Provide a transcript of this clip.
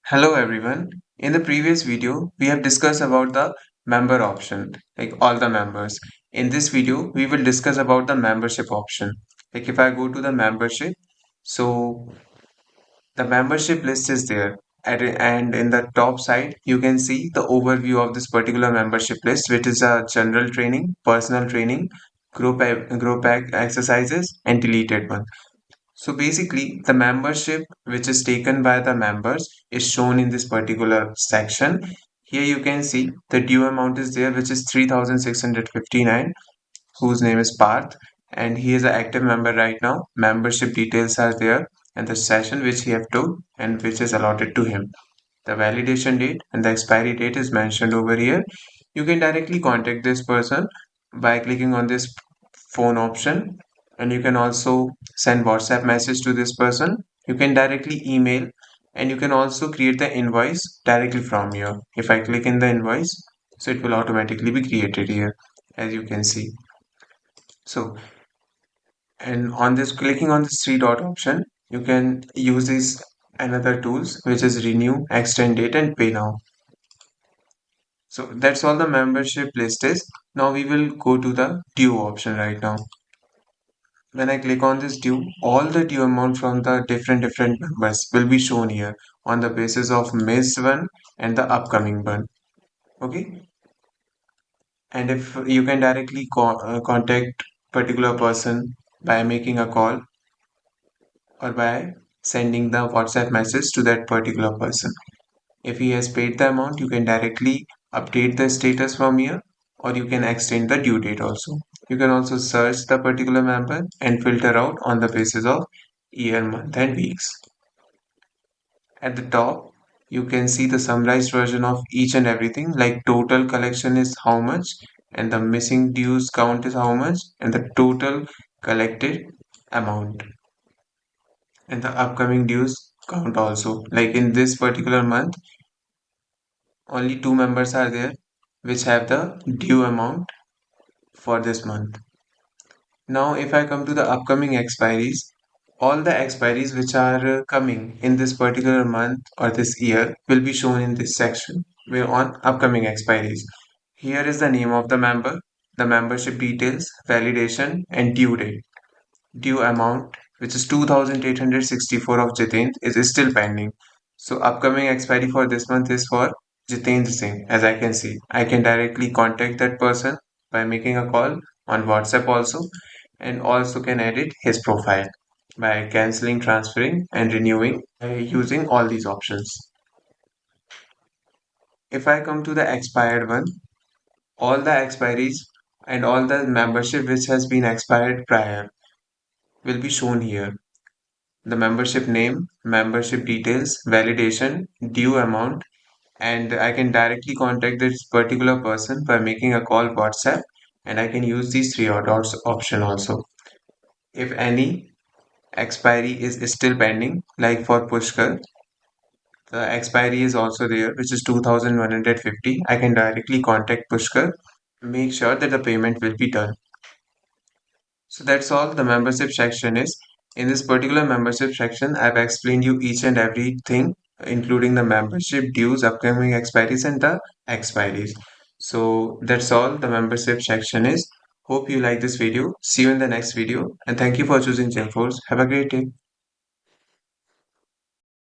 Hello everyone. In the previous video, we have discussed about the member option, like all the members. In this video, we will discuss about the membership option. Like if I go to the membership, so the membership list is there. And in the top side, you can see the overview of this particular membership list, which is a general training, personal training, group exercises, and deleted one. So basically, the membership which is taken by the members is shown in this particular section. Here you can see the due amount is there, which is 3,659, whose name is Parth, and he is an active member right now. Membership details are there, and the session which he have took and which is allotted to him. The validation date and the expiry date is mentioned over here. You can directly contact this person by clicking on this phone option, and you can also send WhatsApp message to this person. You can directly email, and you can also create the invoice directly from here. If I click in the invoice, so it will automatically be created here, as you can see. So, and on this, clicking on this three dot option, you can use this another tools, which is renew, extend date, and pay now. So that's all the membership list is. Now we will go to the due option right now. When I click on this due, all the due amount from the different members will be shown here on the basis of missed one and the upcoming one. Okay. And if you can directly contact particular person by making a call or by sending the WhatsApp message to that particular person. If he has paid the amount, you can directly update the status from here, or you can extend the due date also. You can also search the particular member and filter out on the basis of year, month, and weeks. At the top, you can see the summarized version of each and everything, like total collection is how much, and the missing dues count is how much, and the total collected amount, and the upcoming dues count also. Like in this particular month, only two members are there which have the due amount for this month. Now, if I come to the upcoming expiries, all the expiries which are coming in this particular month or this year will be shown in this section where on upcoming expiries. Here is the name of the member, the membership details, validation, and due date. Due amount, which is 2,864 of Jitendra, is still pending. So upcoming expiry for this month is for Jitendra Singh, as I can see. I can directly contact that person by making a call on WhatsApp also, and also can edit his profile by canceling, transferring, and renewing using all these options. If I come to the expired one, all the expiries and all the membership which has been expired prior will be shown here. The membership name, membership details, validation, due amount, and I can directly contact this particular person by making a call WhatsApp, and I can use these three dots option also. If any expiry is still pending, like for Pushkar, the expiry is also there, which is 2,150. I can directly contact Pushkar, make sure that the payment will be done. So that's all the membership section is. In this particular membership section, I've explained you each and everything, including the membership dues, upcoming expiries, and the expiries. So that's all the membership section is. Hope you like this video. See you in the next video, and thank you for choosing GymForce. Have a great day.